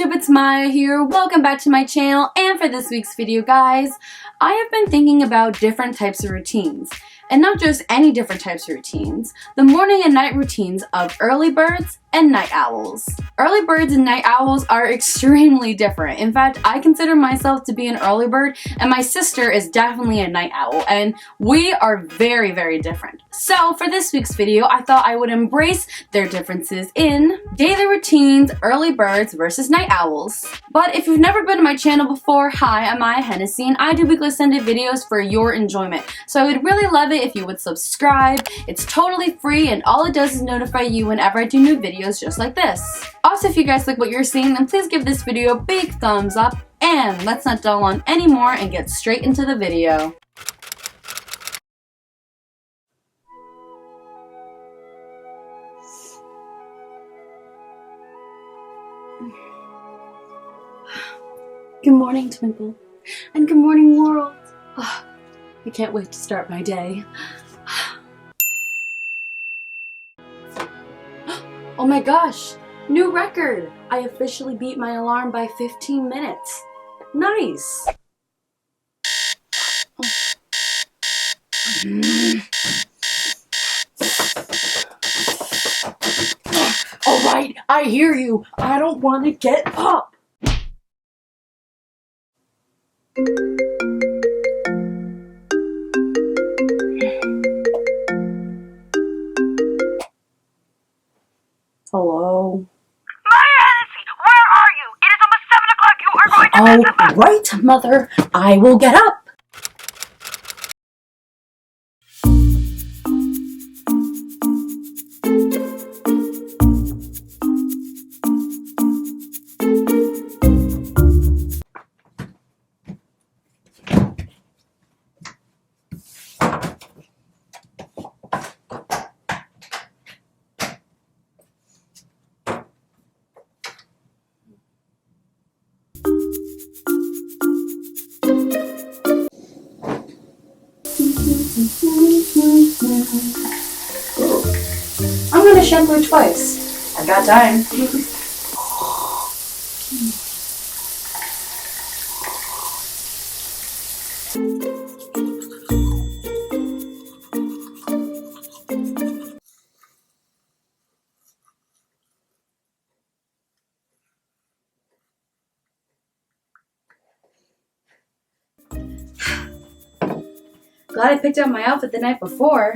YouTube, it's Maya here. Welcome back to my channel, and for this week's video, guys, I have been thinking about different types of routines. And not just any different types of routines, the morning and night routines of early birds and night owls. Early birds and night owls are extremely different. In fact, I consider myself to be an early bird, and my sister is definitely a night owl, and we are very, very different. So for this week's video, I thought I would embrace their differences in daily routines, early birds versus night owls. But if you've never been to my channel before, hi, I'm MayaHennessey, and I do weekly Sunday videos for your enjoyment. So I would really love it if you would subscribe. It's totally free, and all it does is notify you whenever I do new videos just like this. Also, if you guys like what you're seeing, then please give this video a big thumbs up, and let's not dwell on any more and get straight into the video. Good morning, Twinkle, and good morning, world. Oh, I can't wait to start my day. Oh my gosh, new record! I officially beat my alarm by 15 minutes. Nice! Alright, I hear you. I don't want to get up. Hello? MayaHennessey, where are you? It is almost 7 o'clock. You are going to Oh, right, Mother. I will get up. I'm gonna shampoo twice. I got time. Glad I picked out my outfit the night before.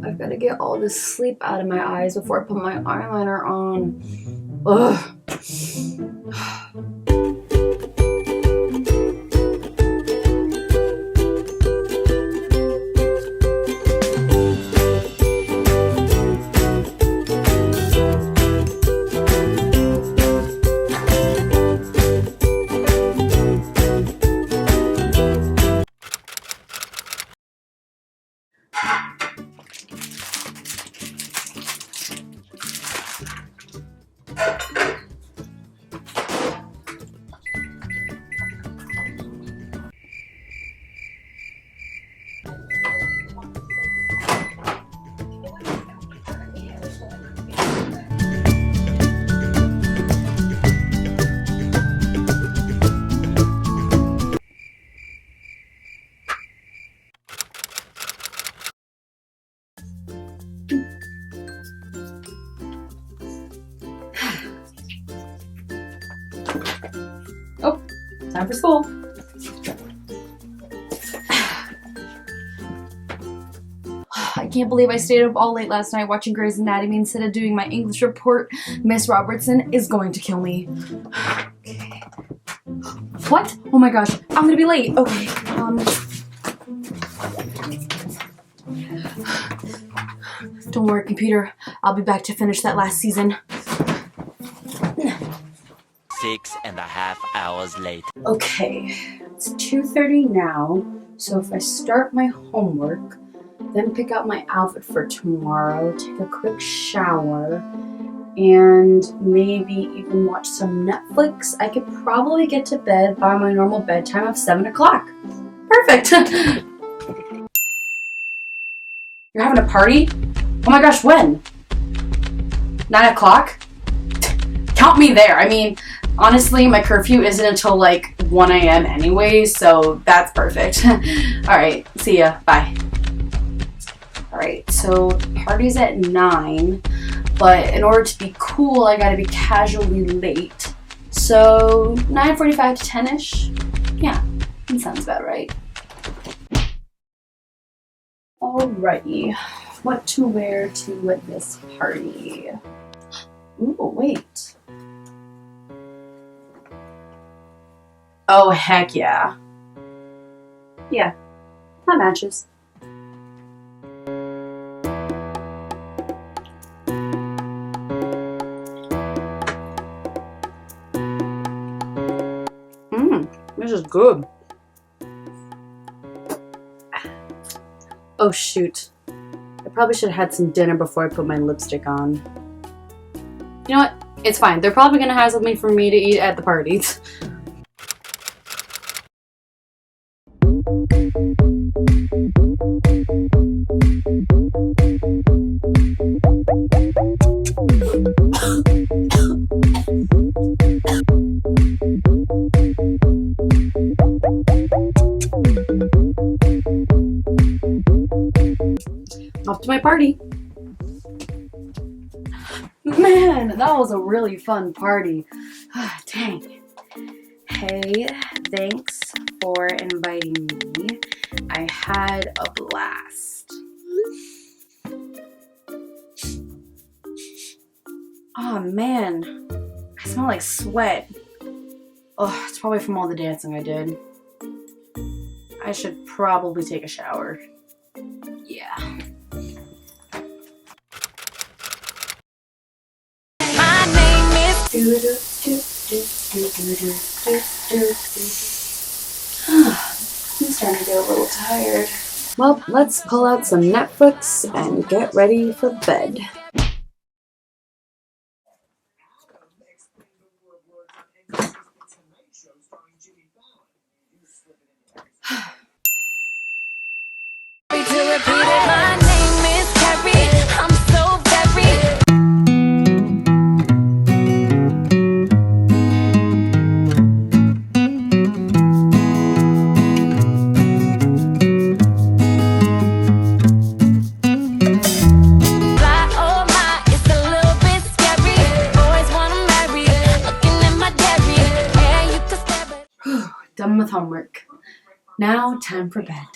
I've got to get all this sleep out of my eyes before I put my eyeliner on. Ugh. Oh, time for school. can't believe I stayed up all late last night watching Grey's Anatomy instead of doing my English report. Miss Robertson is going to kill me. Okay. What? Oh my gosh, I'm gonna be late. Okay, don't worry, computer. I'll be back to finish that last season. 6.5 hours later. Okay, it's 2:30 now, so if I start my homework, then pick out my outfit for tomorrow, take a quick shower, and maybe even watch some Netflix, I could probably get to bed by my normal bedtime of 7 o'clock. Perfect! You're having a party? Oh my gosh, when? 9 o'clock? Count me there. I mean, honestly, my curfew isn't until like 1 a.m. anyway, so that's perfect. Alright, see ya. Bye. Alright, so the party's at 9, but in order to be cool, I gotta be casually late. So 9:45 to 10-ish? Yeah, that sounds about right. Alrighty, what to wear to this party? Ooh, wait. Oh, heck yeah. Yeah, that matches. This is good. Oh shoot. I probably should have had some dinner before I put my lipstick on. You know what? It's fine. They're probably gonna have something for me to eat at the party. Off to my party. Man, that was a really fun party. Dang. Hey, thanks for inviting me. I had a blast. Oh man, I smell like sweat. Oh, it's probably from all the dancing I did. I should probably take a shower. Yeah. I'm starting to get a little tired. Well, let's pull out some Netflix and get ready for bed. Done with homework. Now, time for bed.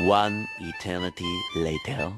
One eternity later.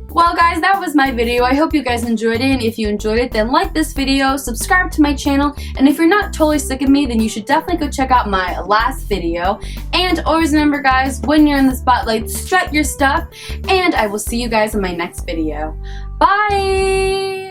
Well guys, that that was my video. I hope you guys enjoyed it, and if you enjoyed it, then like this video, subscribe to my channel, and if you're not totally sick of me, then you should definitely go check out my last video. And always remember, guys, when you're in the spotlight, strut your stuff, and I will see you guys in my next video. Bye!